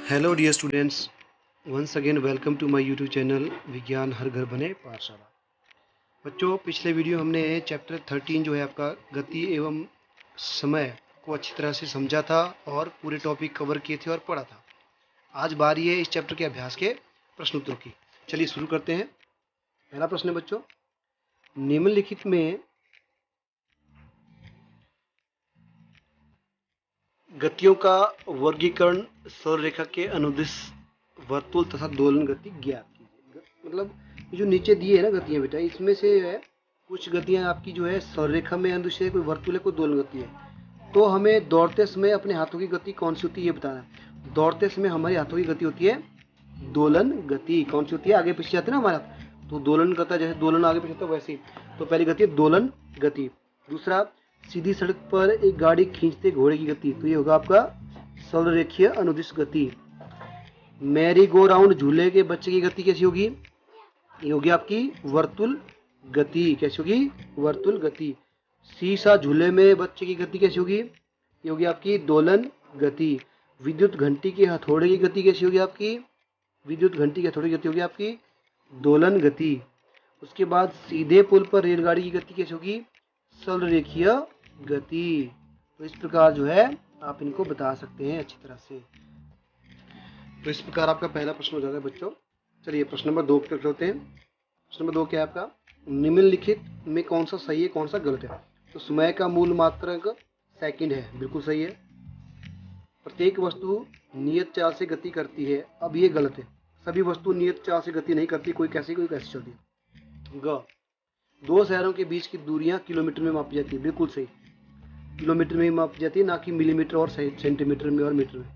Hello dear students, once again welcome to my YouTube channel Vigyan Har घर बने पाठशाला। बच्चों, पिछले वीडियो हमने चैप्टर 13 जो है आपका गति एवं समय को अच्छी तरह से समझा था और पूरे टॉपिक कवर किए थे और पढ़ा था। आज बारी है इस चैप्टर के अभ्यास के प्रश्न उत्तरों की। चलिए शुरू करते हैं। पहला प्रश्न है बच्चों, निम्नलिखित में गतियों का वर्गीकरण सरलरेखा के अनुदिश वर्तुल तथा दोलन गति ज्ञात कीजिए। मतलब ये जो नीचे दिए है ना गतियां बेटा, इसमें से है कुछ गतियां आपकी जो है सरलरेखा में अनुदिश है, कोई वर्तुल है, कोई दोलन गति है। तो हमें दौड़ते समय अपने हाथों की गति कौन सी होती है ये बताना है। दौड़ते समय हमारी हाथों की गति होती है दोलन गति। कौन सी होती है? आगे पीछे जाते हैं ना हमारे हाथ, तो दोलन करता है, जैसे दोलन आगे पीछे होता है वैसे ही। तो पहली गति है दोलन गति। दूसरा, सीधी सड़क पर एक गाड़ी खींचते घोड़े की गति, तो ये होगा आपका सरलरेखीय अनुदिश गति। मैरी गो राउंड झूले के बच्चे की गति कैसी होगी? ये होगी आपकी वर्तुल गति। कैसी होगी? वर्तुल गति। शीशा झूले में बच्चे की गति कैसी होगी? ये होगी आपकी दोलन गति। विद्युत घंटी के हथौड़े की गति कैसी होगी आपकी? विद्युत घंटी की हथौड़े की गति होगी आपकी दोलन गति। उसके बाद सीधे पुल पर रेलगाड़ी की गति कैसी होगी? सरलरेखीय गति। तो इस प्रकार जो है आप इनको बता सकते हैं अच्छी तरह से। तो इस प्रकार आपका पहला प्रश्न हो जाता है बच्चों। चलिए प्रश्न नंबर 2 पर चलते हैं। प्रश्न नंबर 2 क्या है आपका? निम्नलिखित में कौन सा सही है, कौन सा गलत है? तो समय का मूल मात्रक सेकंड है, बिल्कुल सही है। प्रत्येक वस्तु नियत चाल से गति करती है, अब ये गलत है। सभी वस्तु नियत चाल से गति नहीं करती, कोई कैसे चलती है। ग, दो शहरों के बीच की दूरियां किलोमीटर में मापी जाती है, बिल्कुल सही। किलोमीटर में मापी जाती है, ना कि मिलीमीटर और सेंटीमीटर में और मीटर में।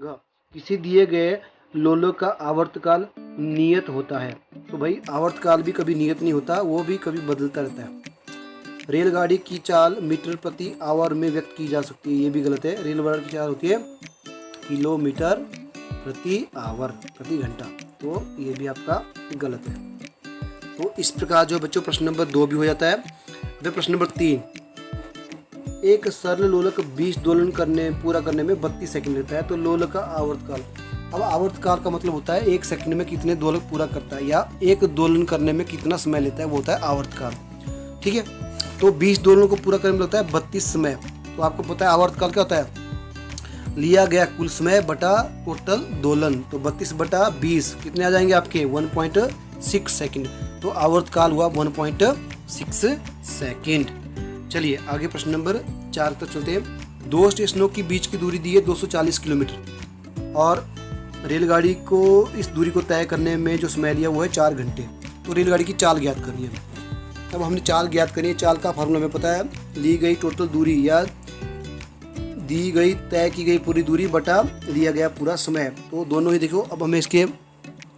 ग, किसी दिए गए लोलक का आवर्तकाल नियत होता है। तो भाई आवर्तकाल भी कभी नियत नहीं होता, वो भी कभी बदलता रहता है। रेलगाड़ी की चाल मीटर प्रति आवर में व्यक्त की जा सकती है, ये भी गलत है। रेलगाड़ी की चाल होती है किलोमीटर प्रति आवर, प्रति घंटा, तो ये भी आपका गलत है। तो इस प्रकार जो बच्चों प्रश्न नंबर 2 भी हो जाता है। अब प्रश्न नंबर 3, एक सरल लोलक 20 दोलन पूरा करने में 32 सेकंड लेता है, तो लोलक का आवर्तकाल। अब आवर्तकाल का मतलब होता है 1 सेकंड में कितने दोलक पूरा करता है, या एक दोलन करने में कितना समय लेता है, वो होता है आवर्तकाल। ठीक है, तो 20 दोलन को पूरा करने में लगता है 32 समय। तो आपको पता है आवर्तकाल क्या होता है? लिया गया कुल समय बटा टोटल दोलन, तो 32 बटा 20 कितने आ जाएंगे आपके? 1.6 सेकंड। तो आवर्तकाल हुआ 1.6 सेकंड। चलिए आगे प्रश्न नंबर 4 तक चलते हैं। दो स्टेशनों के बीच की दूरी दी है 240 किलोमीटर और रेलगाड़ी को इस दूरी को तय करने में जो समय लिया वो है 4 घंटे। तो रेलगाड़ी की चाल ज्ञात करनी है। अब हमने चाल ज्ञात करनी है। चाल का फार्मूला हमें पता है, ली गई टोटल दूरी या दी गई तय की गई पूरी दूरी बटा लिया गया पूरा समय। तो दोनों ही देखो। अब हमें इसके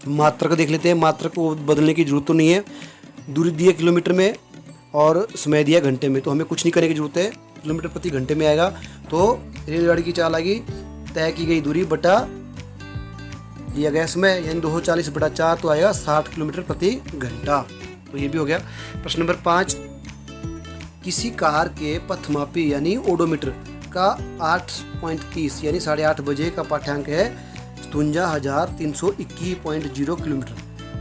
मात्रक देख लेते हैं। मात्रक को बदलने की जरूरत तो नहीं है। दूरी दी है किलोमीटर में और समय दिया घंटे में, तो हमें कुछ नहीं करने की जरूरत है, किलोमीटर प्रति घंटे में आएगा। तो रेलगाड़ी की चाल आएगी तय की गई दूरी बटा लिया गया समय, यानी 240 बटा 4, तो आएगा 60 किलोमीटर प्रति घंटा। तो ये भी हो गया। प्रश्न नंबर 5, किसी कार के पथमापी यानी ओडोमीटर का 8.30 यानी 8:30 बजे का पाठ्यांक है 57,321.0 किलोमीटर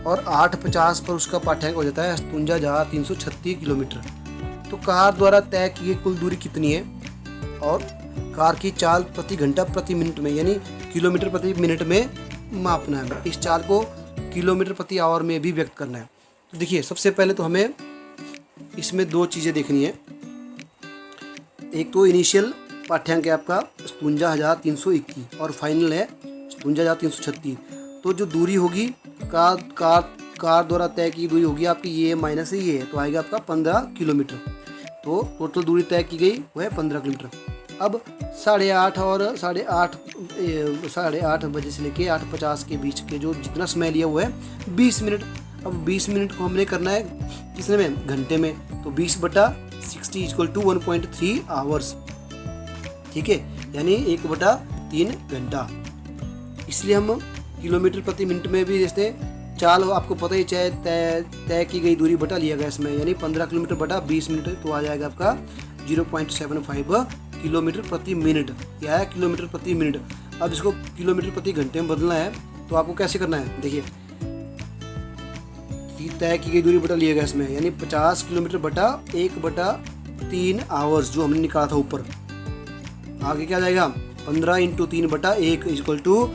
और 8:50 पर उसका पाठ्यांक हो जाता है 57,336 किलोमीटर। तो कार द्वारा तय की गई कुल दूरी कितनी है? और कार की चाल प्रति घंटा प्रति मिनट में यानी किलोमीटर प्रति मिनट में मापना है। इस चाल को किलोमीटर प्रति आवर में भी व्यक्त करना है। तो देखिए, सबसे पहले तो हमें इसमें 2 चीज़ें देखनी है। एक तो इनिशियल पाठ्यांक है आपका 57,321 और फाइनल है 57,336। तो जो दूरी होगी कार द्वारा तय की दूरी होगी आपकी ये माइनस ये है, तो आएगा आपका 15 किलोमीटर। तो टोटल दूरी तय की गई वो है 15 किलोमीटर। अब 8:30 और 8:30 बजे से लेके 8:50 के बीच के जो जितना समय लिया वो है 20 मिनट। अब 20 मिनट को हमने करना है किसने में? घंटे में। तो 20 बटा 60 = 1.3 आवर्स। ठीक है, यानी 1/3 घंटा। इसलिए हम किलोमीटर प्रति मिनट में भी जैसे चाल आपको पता ही, चाहे तय की गई दूरी बटा लिया गया समय, यानी 15 किलोमीटर बटा 20 मिनट, तो आ जाएगा आपका 0.75 किलोमीटर प्रति मिनट। क्या है? किलोमीटर प्रति मिनट। अब इसको किलोमीटर प्रति घंटे में बदलना है, तो आपको कैसे करना है, देखिए तय की गई दूरी बटा लिया गया इसमें, यानी 50 किलोमीटर बटा 1/3 आवर्स जो हमने निकाला था ऊपर। आगे क्या जाएगा, 15 × 3 बटा 1 =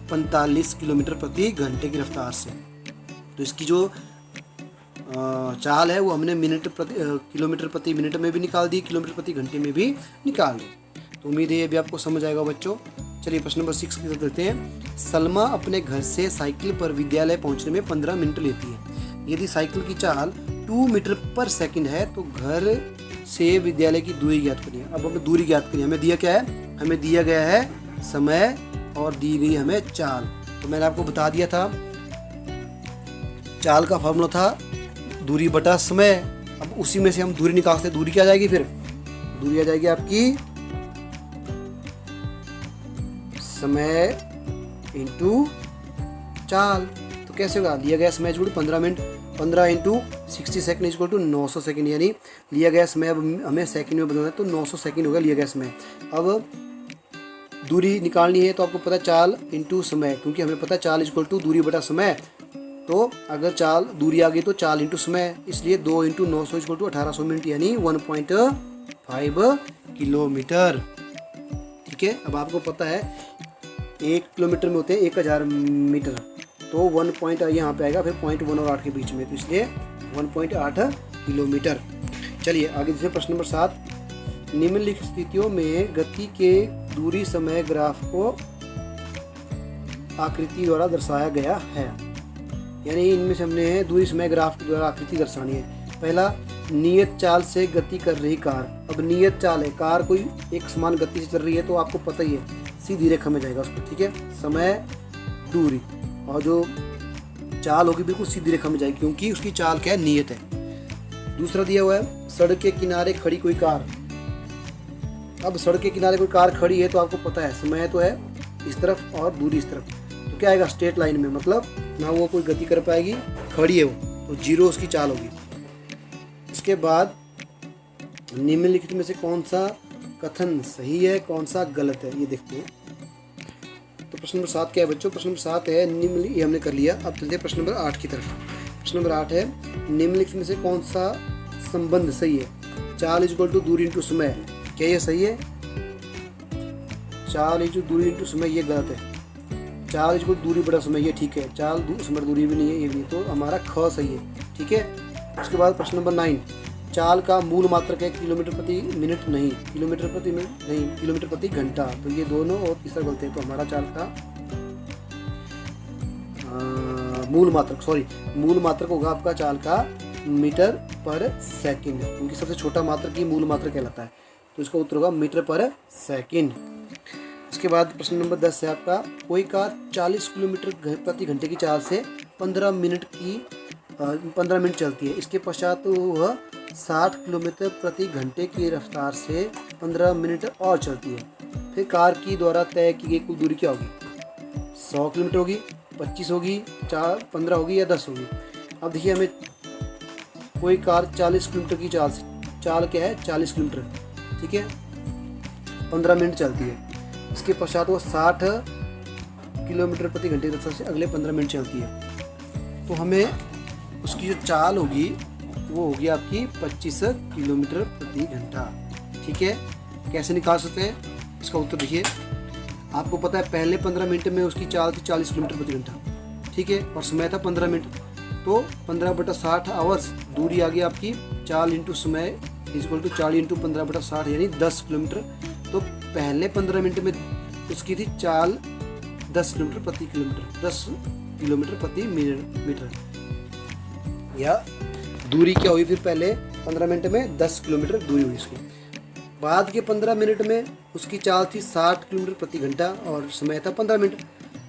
45 किलोमीटर प्रति घंटे की रफ्तार से। तो इसकी जो चाल है वो हमने किलोमीटर प्रति मिनट में भी निकाल दी, किलोमीटर प्रति घंटे में भी निकाल दी। तो उम्मीद है ये भी आपको समझ आएगा बच्चों। चलिए प्रश्न नंबर 6 की तरफ देखते हैं। सलमा अपने घर से साइकिल पर विद्यालय पहुंचने में 15 मिनट लेती है। यदि साइकिल की चाल 2 मीटर पर सेकंड है तो घर से विद्यालय की दूरी ज्ञात करिए। अब हमें दूरी ज्ञात करिए। हमें दिया क्या है, हमें दिया गया है समय और दी गई हमें चाल। तो मैंने आपको बता दिया था चाल का फॉर्मूला था दूरी बटा समय। अब उसी में से हम दूरी निकाल सकते हैं। दूरी क्या आ जाएगी, फिर दूरी आ जाएगी आपकी समय इंटू चाल। तो कैसे होगा, लिया गया समय जुड़ 15 मिनट, 15 × 60 सेकंड = 900 सेकंड, यानी लिया गया समय अब हमें सेकंड में बदलना है तो 900 सेकंड होगा लिया गया समय। अब दूरी निकालनी है तो आपको पता है चाल इंटू समय, क्योंकि हमें पता है चाल = दूरी बटा समय। तो अगर चाल दूरी आ गई तो चाल इंटू समय, इसलिए 2 × 900 = 1800 मिनट, यानी 1.5 किलोमीटर। ठीक है, अब आपको पता है 1 किलोमीटर में होते हैं 1000 मीटर, तो 1 पॉइंट यहाँ पे आएगा, फिर 0.1 और 8 के बीच में, तो इसलिए 1.8 किलोमीटर। चलिए आगे देखिए प्रश्न नंबर 7। निम्नलिखित स्थितियों में गति के दूरी समय ग्राफ को आकृति द्वारा दर्शाया गया है, यानी इनमें से हमने दूरी समय ग्राफ के द्वारा आकृति दर्शानी है। पहला, नियत चाल से गति कर रही कार। अब नियत चाल है, कार कोई एक समान गति से चल रही है तो आपको पता ही है सीधी रेखा में जाएगा उसको। ठीक है, समय दूरी और जो चाल होगी बिल्कुल सीधी रेखा में जाएगी, क्योंकि उसकी चाल क्या है, नियत है। दूसरा दिया हुआ है सड़क के किनारे खड़ी कोई कार। अब सड़क के किनारे कोई कार खड़ी है तो आपको पता है समय तो है इस तरफ और दूरी इस तरफ, तो क्या आएगा स्ट्रेट लाइन में, मतलब ना वो कोई गति कर पाएगी, खड़ी है वो, तो 0 उसकी चाल होगी। इसके बाद निम्नलिखित में से कौन सा कथन सही है, कौन सा गलत है, ये देखते हैं। तो प्रश्न नंबर 7 क्या है बच्चों, प्रश्न नंबर 7 है निम्नलिखित, ये हमने कर लिया। अब चलते हैं प्रश्न नंबर 8 की तरफ। प्रश्न नंबर 8 है निम्नलिखित में से कौन सा संबंध सही है। चाल = दूरी इंटू समय, क्या ये सही है। चाल = दूरी इंटू समय, ये गलत है। चाल = दूरी बटा समय, ये ठीक है। चाल समय दूरी भी नहीं है, ये भी नहीं, तो हमारा ख सही है। ठीक है। उसके बाद प्रश्न नंबर 9, चाल का मूल मात्रक है किलोमीटर प्रति मिनट नहीं, किलोमीटर प्रति मिनट नहीं, किलोमीटर प्रति घंटा, तो ये दोनों और तीसरा गलत है। तो हमारा चाल का मूल मात्रक होगा आपका चाल का मीटर पर सेकंड, क्योंकि सबसे छोटा मात्रक ही मूल मात्रक कहलाता है, तो इसका उत्तर होगा मीटर पर सेकंड। उसके बाद प्रश्न नंबर 10 है आपका, कोई कार 40 किलोमीटर प्रति घंटे की चाल से 15 मिनट चलती है। इसके पश्चात वह 60 किलोमीटर प्रति घंटे की रफ्तार से 15 मिनट और चलती है। फिर कार की द्वारा तय की गई कुल दूरी क्या होगी, 100 किलोमीटर होगी, 25 होगी, 15 होगी या 10 होगी। अब देखिए हमें कोई कार 40 किलोमीटर की चाल क्या है 40 किलोमीटर, ठीक है, 15 मिनट चलती है। इसके पश्चात वो 60 किलोमीटर प्रति घंटे की रफ्तार से अगले 15 मिनट चलती है। तो हमें उसकी जो चाल होगी वो होगी आपकी 25 किलोमीटर प्रति घंटा। ठीक है, कैसे निकाल सकते हैं इसका उत्तर देखिए। आपको पता है पहले 15 मिनट में उसकी चाल थी 40 किलोमीटर प्रति घंटा, ठीक है, और समय था 15 मिनट, तो 15/60 आवर्स दूरी आ गई आपकी, चाल इंटू समय = 40 × 15/60 यानी 10 किलोमीटर। तो पहले 15 मिनट में उसकी थी चाल 10 किलोमीटर प्रति मीटर, या दूरी क्या हुई, फिर पहले 15 मिनट में 10 किलोमीटर दूरी हुई उसकी। बाद के 15 मिनट में उसकी चाल थी 60 किलोमीटर प्रति घंटा और समय था 15 मिनट।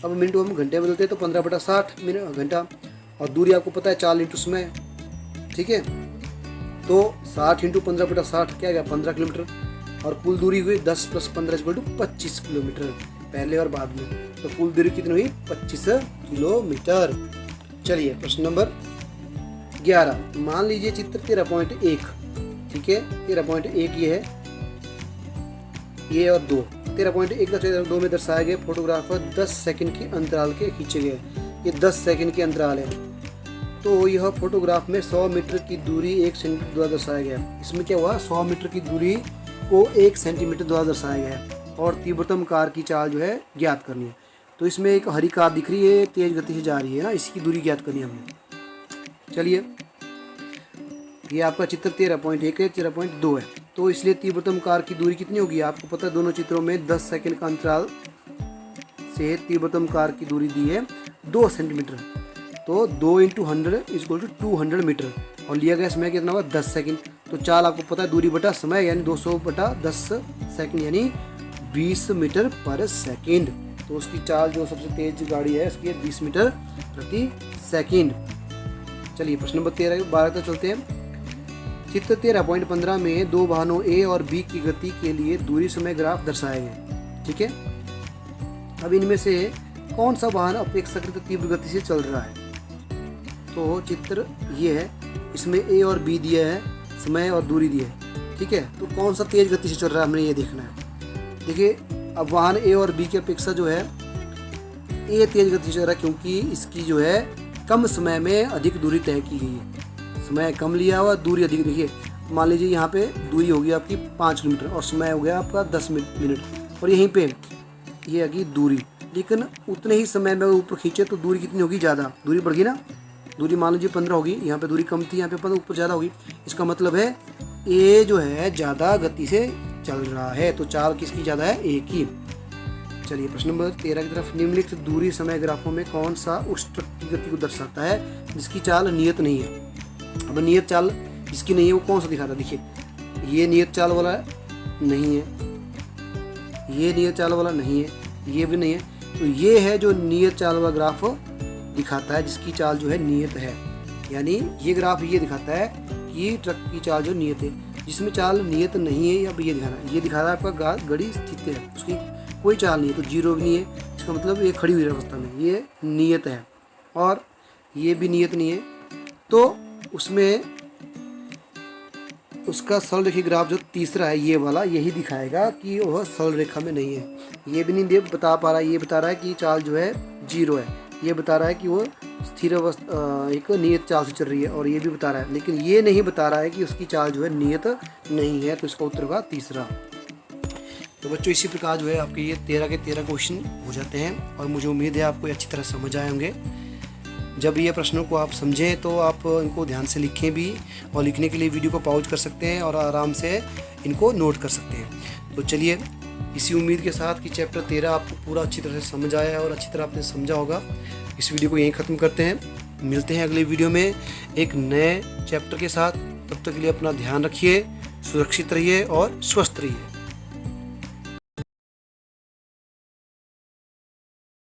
अब मिनट हम घंटे में बदलते हैं तो 15/60 घंटा, और दूरी आपको पता है चाल इंटू समय, ठीक है। तो 60 × 15/60 क्या गया 15 किलोमीटर, और कुल दूरी हुई 10 + 15 = 25 किलोमीटर पहले और बाद में। तो कुल दूरी कितनी हुई 25 किलोमीटर। चलिए प्रश्न नंबर 11, मान लीजिए चित्र 13.1, ठीक है, 13.1 ये है, ये और 2, 13.1.2 में दर्शाया गया फोटोग्राफर 10 सेकंड के अंतराल के खींचे गए। ये 10 सेकंड के अंतराल है। तो यह फोटोग्राफ में 100 मीटर की दूरी 1 सेंटीमीटर द्वारा दर्शाया गया। इसमें क्या हुआ, 100 मीटर की दूरी को 1 सेंटीमीटर द्वारा दर्शाया गया है और तीव्रतम कार की चाल जो है ज्ञात करनी है। तो इसमें एक हरी कार दिख रही है, तेज गति से जा रही है ना, इसकी दूरी ज्ञात करनी है हमने। चलिए, ये आपका चित्र 13.1 है, 13.2 है। तो इसलिए तीव्रतम कार की दूरी कितनी होगी, आपको पता है दोनों चित्रों में 10 सेकंड का अंतराल से तीव्रतम कार की दूरी दी है 2 सेंटीमीटर। तो 2 × 100 = 200 मीटर और लिया गया समय कितना होगा 10 सेकंड। तो चाल आपको पता है दूरी बटा समय यानी 200/10 सेकंड यानी 20 मीटर पर सेकंड। तो उसकी चाल जो सबसे तेज गाड़ी है उसकी 20 मीटर प्रति सेकंड। चलिए प्रश्न नंबर 12 तक चलते हैं। चित्र 13.15 में 2 वाहनों ए और बी की गति के लिए दूरी समय ग्राफ दर्शाए गए। ठीक है, अब इनमें से कौन सा वाहन अपेक्षाकृत तीव्र गति से चल रहा है। तो चित्र ये है, इसमें ए और बी दिया है, समय और दूरी दी है। ठीक है, तो कौन सा तेज गति से चल रहा है हमने ये देखना है। देखिए, अब वाहन ए और बी की अपेक्षा जो है ए तेज गति से चल रहा है क्योंकि इसकी जो है कम समय में अधिक दूरी तय की गई है। समय कम लिया हुआ, दूरी अधिक। देखिए, मान लीजिए यहाँ पे दूरी होगी आपकी 5 किलोमीटर और समय हो गया आपका 10 मिनट और यहीं पे ये है कि दूरी, लेकिन उतने ही समय में ऊपर खींचे तो दूरी कितनी होगी, ज़्यादा दूरी बढ़ गई ना। दूरी मान लीजिए 15 होगी, यहाँ पे दूरी कम थी, यहाँ पे ऊपर ज़्यादा होगी। इसका मतलब है ए जो है ज़्यादा गति से चल रहा है। तो चाल किसकी ज़्यादा है, ए की। चलिए प्रश्न नंबर 13 की तरफ। निम्नलिखित दूरी समय ग्राफों में कौन सा उस ट्रक की गति को दर्शाता है जिसकी चाल नियत नहीं है। अब नियत चाल जिसकी नहीं है वो कौन सा दिखा रहा है। देखिए, ये नियत चाल वाला नहीं है, ये नियत चाल वाला नहीं है, ये भी नहीं है। तो ये है जो नियत चाल वाला ग्राफ दिखाता है जिसकी चाल जो है नियत है। यानी ये ग्राफ ये दिखाता है कि ट्रक की चाल जो नियत है। जिसमें चाल नियत नहीं है, या ये दिखा रहा है, ये दिखा रहा है आपका गाड़ी स्थित है, उसकी कोई चाल नहीं है, तो जीरो भी नहीं है। इसका मतलब ये खड़ी हुई अवस्था में ये नियत है और ये भी नियत नहीं है। तो उसमें उसका सरल रेखी ग्राफ जो तीसरा है ये वाला, यही दिखाएगा कि वह सरल रेखा में नहीं है। ये भी नहीं बता पा रहा है, ये बता रहा है कि चाल जो है जीरो है, ये बता रहा है कि वो स्थिर अवस्था एक नियत चाल से चल रही है, और ये भी बता रहा है, लेकिन ये नहीं बता रहा है कि उसकी चाल जो है नियत नहीं है। तो इसका उत्तर होगा तीसरा। तो बच्चों, इसी प्रकार जो है आपके ये 13 के 13 क्वेश्चन हो जाते हैं और मुझे उम्मीद है आपको अच्छी तरह समझ आए होंगे। जब ये प्रश्नों को आप समझें तो आप इनको ध्यान से लिखें भी, और लिखने के लिए वीडियो को पॉज कर सकते हैं और आराम से इनको नोट कर सकते हैं। तो चलिए, इसी उम्मीद के साथ कि चैप्टर 13 आपको पूरा अच्छी तरह से समझ आया है और अच्छी तरह आपने समझा होगा, इस वीडियो को यहीं ख़त्म करते हैं। मिलते हैं अगले वीडियो में एक नए चैप्टर के साथ। तब तक के लिए अपना ध्यान रखिए, सुरक्षित रहिए और स्वस्थ रहिए।